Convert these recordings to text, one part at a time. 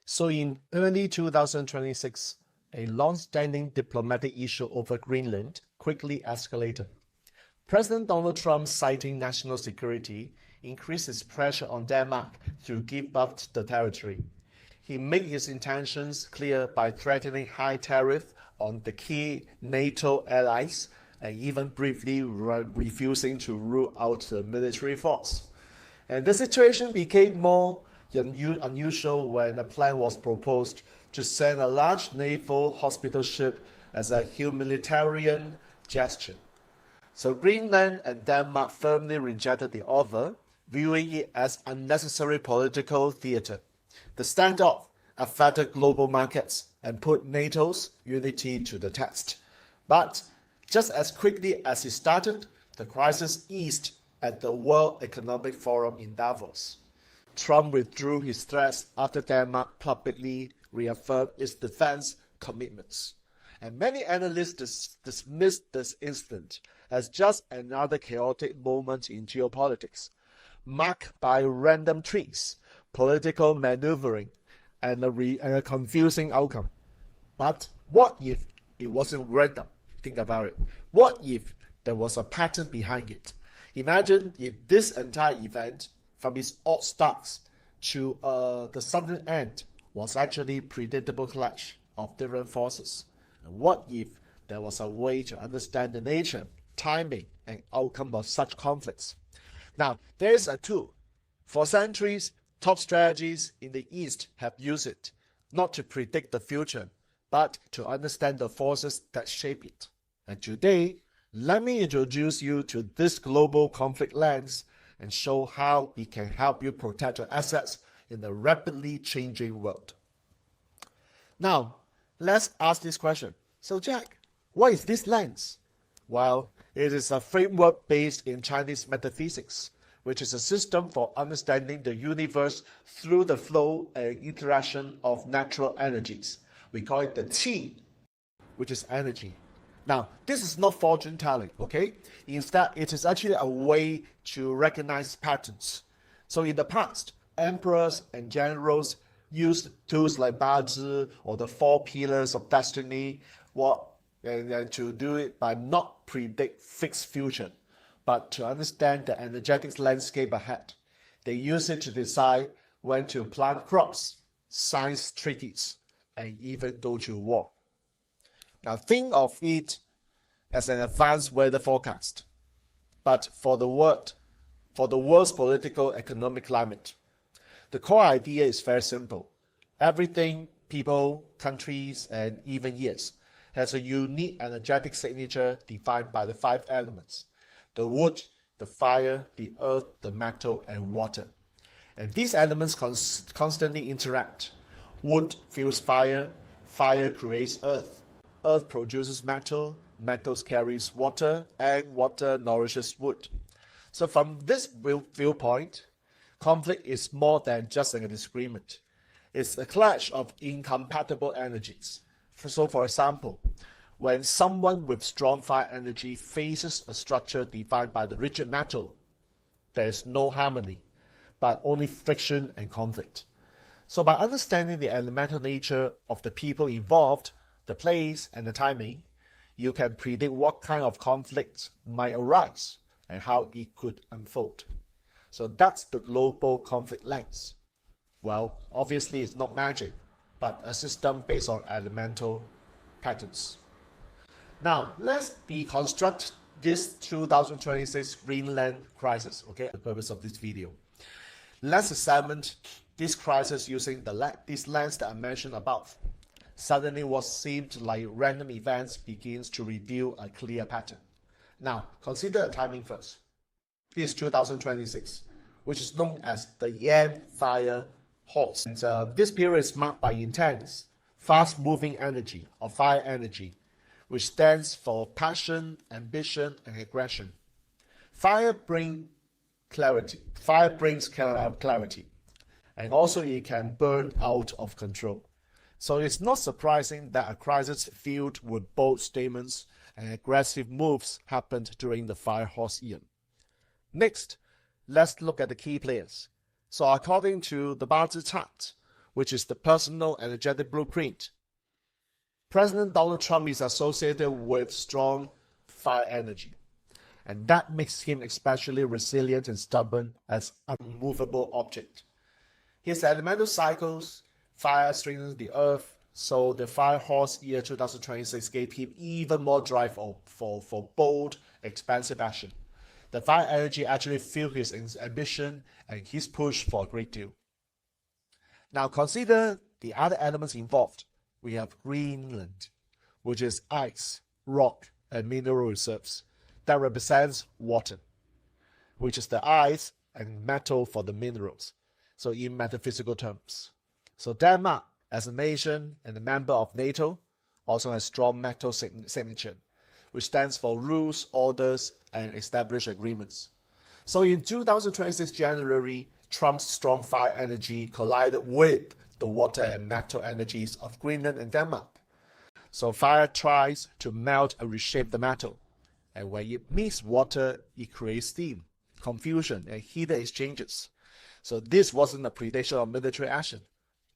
So in early 2026, a long-standing diplomatic issue over Greenland quickly escalated. President Donald Trump, citing national security, increased his pressure on Denmark to give up the territory. He made his intentions clear by threatening high tariff on the key NATO allies and even briefly refusing to rule out the military force. And the situation became more unusual when a plan was proposed to send a large naval hospital ship as a humanitarian gesture. So Greenland and Denmark firmly rejected the offer, viewing it as unnecessary political theater. The standoff affected global markets and put NATO's unity to the test. But just as quickly as it started, the crisis eased at the World Economic Forum in Davos. Trump withdrew his threats after Denmark publicly reaffirmed its defense commitments. And many analysts dismissed this incident as just another chaotic moment in geopolitics, marked by random tweaks, political maneuvering, and a confusing outcome. But what if it wasn't random? Think about it. What if there was a pattern behind it? Imagine if this entire event, from its odd starts to the sudden end, was actually predictable clash of different forces. And what if there was a way to understand the nature, timing, and outcome of such conflicts? Now, there is a tool. For centuries, top strategies in the East have used it, not to predict the future, but to understand the forces that shape it. And today, let me introduce you to this global conflict lens and show how it can help you protect your assets in the rapidly changing world. Now, let's ask this question. So Jack, what is this lens? Well, it is a framework based in Chinese metaphysics, which is a system for understanding the universe through the flow and interaction of natural energies. We call it the qi, which is energy. Now, this is not fortune telling, okay? Instead, it is actually a way to recognize patterns. So in the past, emperors and generals used tools like Bazi or the 4 pillars of destiny, and to do it by not predict fixed future, but to understand the energetic landscape ahead. They use it to decide when to plant crops, sign treaties, and even go to war. Now think of it as an advanced weather forecast, but for the world's political economic climate. The core idea is very simple. Everything, people, countries, and even years has a unique energetic signature defined by the 5 elements: the wood, the fire, the earth, the metal, and water. And these elements constantly interact. Wood fuels fire, fire creates earth, earth produces metal, metals carries water, and water nourishes wood. So from this viewpoint, conflict is more than just a disagreement. It's a clash of incompatible energies. So for example, when someone with strong fire energy faces a structure defined by the rigid metal, there is no harmony, but only friction and conflict. So by understanding the elemental nature of the people involved, the place, and the timing, you can predict what kind of conflicts might arise and how it could unfold. So that's the global conflict lens. Well, obviously it's not magic, but a system based on elemental patterns. Now, let's deconstruct this 2026 Greenland crisis, okay, the purpose of this video. Let's examine this crisis using this lens that I mentioned above. Suddenly, what seemed like random events begins to reveal a clear pattern. Now, consider the timing first. This is 2026, which is known as the Yan Fire Horse. And this period is marked by intense, fast-moving energy, or fire energy, which stands for passion, ambition, and aggression. Fire brings clarity. Fire brings clarity. And also it can burn out of control. So it's not surprising that a crisis filled with bold statements and aggressive moves happened during the Fire Horse year. Next, let's look at the key players. So according to the Bazi chart, which is the personal energetic blueprint. President Donald Trump is associated with strong fire energy, and that makes him especially resilient and stubborn as an unmovable object. His elemental cycles, fire strengthens the earth, so the fire horse year 2026 gave him even more drive for bold, expansive action. The fire energy actually fueled his ambition and his push for a great deal. Now consider the other elements involved. We have Greenland, which is ice, rock, and mineral reserves. That represents water, which is the ice and metal for the minerals. So in metaphysical terms. So Denmark, as a nation and a member of NATO, also has strong metal signature, which stands for rules, orders, and established agreements. So in 2026 January, Trump's strong fire energy collided with the water and metal energies of Greenland and Denmark. So fire tries to melt and reshape the metal. And when it meets water, it creates steam, confusion, and heated exchanges. So this wasn't a prediction of military action.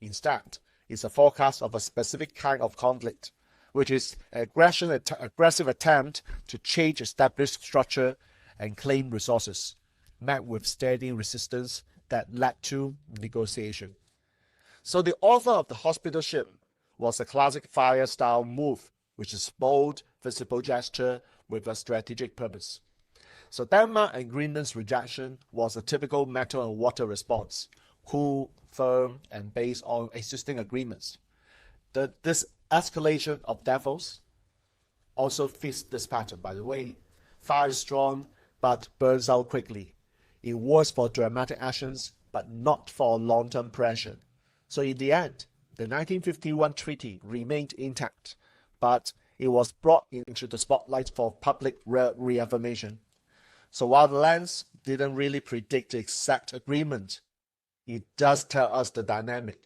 Instead, it's a forecast of a specific kind of conflict, which is an aggressive attempt to change established structure and claim resources, met with steady resistance that led to negotiation. So the author of the hospital ship was a classic fire-style move, which is bold, visible gesture with a strategic purpose. So Denmark and Greenland's rejection was a typical metal and water response, cool, firm, and based on existing agreements. This escalation of devils also fits this pattern, by the way. Fire is strong, but burns out quickly. It was for dramatic actions, but not for long-term pressure. So in the end, the 1951 treaty remained intact, but it was brought into the spotlight for public reaffirmation. So while the lens didn't really predict the exact agreement, it does tell us the dynamic,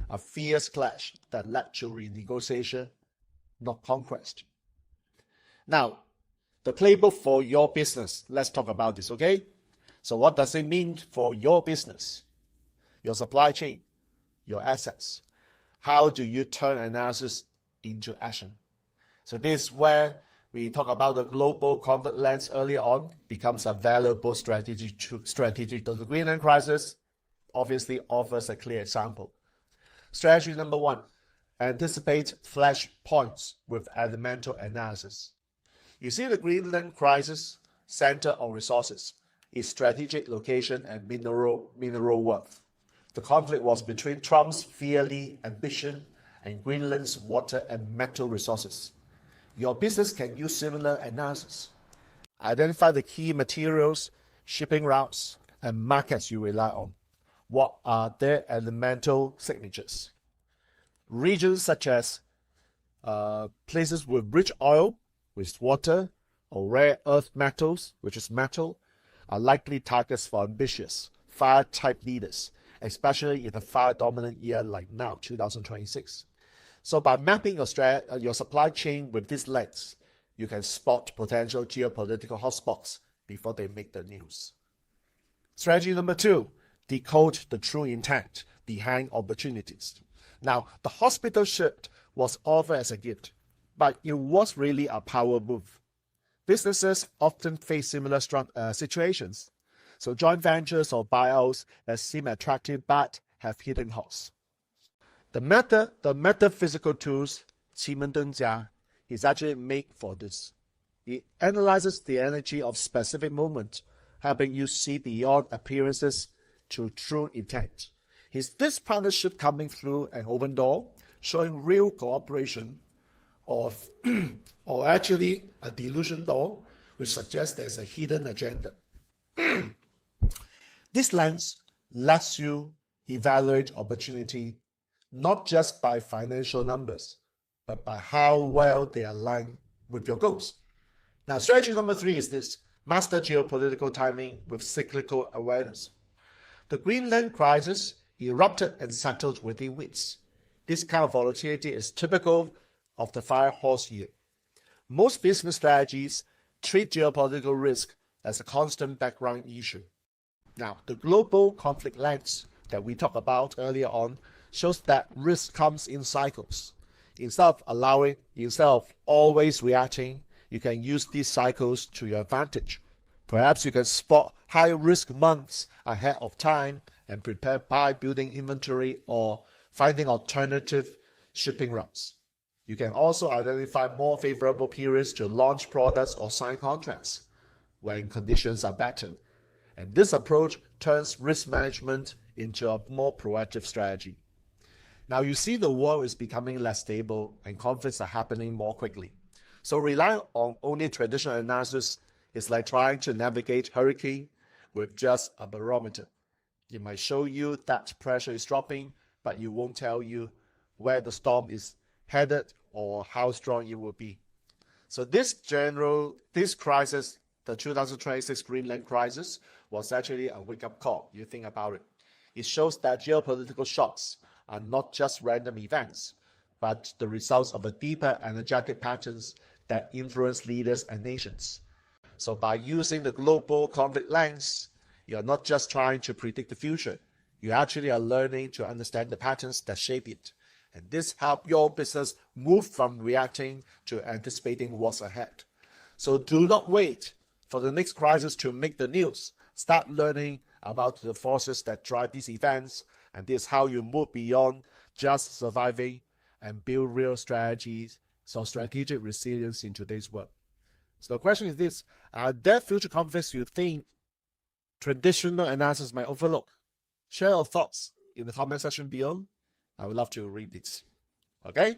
a fierce clash that led to renegotiation, not conquest. Now, the playbook for your business. Let's talk about this, okay? So what does it mean for your business, your supply chain, your assets? How do you turn analysis into action? So this is where we talk about the global conflict lens earlier on, becomes a valuable strategy to the Greenland crisis. Obviously offers a clear example. Strategy number 1, anticipate flashpoints with elemental analysis. You see the Greenland crisis center on resources, its strategic location and mineral worth. The conflict was between Trump's fiery ambition and Greenland's water and metal resources. Your business can use similar analysis. Identify the key materials, shipping routes, and markets you rely on. What are their elemental signatures? Regions such as places with rich oil, with water, or rare earth metals, which is metal, are likely targets for ambitious, fire-type leaders, especially in a fire-dominant year like now, 2026. So by mapping your supply chain with this lens, you can spot potential geopolitical hotspots before they make the news. Strategy number 2, decode the true intent behind opportunities. Now, the hospital ship was offered as a gift, but it was really a power move. Businesses often face similar situations, so joint ventures or buyouts that seem attractive but have hidden costs. The metaphysical tools, 奇门遁甲, is actually made for this. It analyzes the energy of specific moments, helping you see beyond appearances to true intent. Is this partnership coming through an open door, showing real cooperation, or actually a delusion door, which suggests there's a hidden agenda? This lens lets you evaluate opportunity not just by financial numbers, but by how well they align with your goals. Now, strategy number 3 is this: master geopolitical timing with cyclical awareness. The Greenland crisis erupted and settled within weeks. This kind of volatility is typical of the fire horse year. Most business strategies treat geopolitical risk as a constant background issue. Now, the global conflict lens that we talked about earlier on shows that risk comes in cycles. Instead of always reacting, you can use these cycles to your advantage. Perhaps you can spot high-risk months ahead of time and prepare by building inventory or finding alternative shipping routes. You can also identify more favorable periods to launch products or sign contracts when conditions are better. And this approach turns risk management into a more proactive strategy. Now you see the world is becoming less stable and conflicts are happening more quickly. So relying on only traditional analysis is like trying to navigate hurricane with just a barometer. It might show you that pressure is dropping, but it won't tell you where the storm is headed or how strong it will be. So this crisis, the 2026 Greenland crisis, was actually a wake-up call. You think about it. It shows that geopolitical shocks are not just random events, but the results of a deeper energetic patterns that influence leaders and nations. So by using the global conflict lens, you're not just trying to predict the future. You actually are learning to understand the patterns that shape it. And this helps your business move from reacting to anticipating what's ahead. So do not wait for the next crisis to make the news. Start learning about the forces that drive these events, and this is how you move beyond just surviving and build real strategies, so strategic resilience in today's world. So the question is this: are there future conflicts you think traditional analysis might overlook? Share your thoughts in the comment section below. I would love to read this. Okay?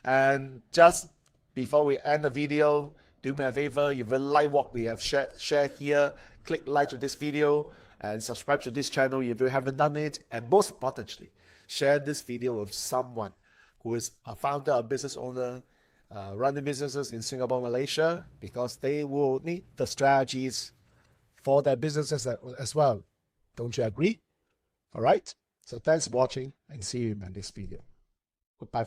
And just before we end the video, do me a favor, if you like what we have shared here, click like to this video and subscribe to this channel if you haven't done it. And most importantly, share this video with someone who is a founder, a business owner, running businesses in Singapore, Malaysia, because they will need the strategies for their businesses as well. Don't you agree? All right. So thanks for watching and see you in my next video. Goodbye.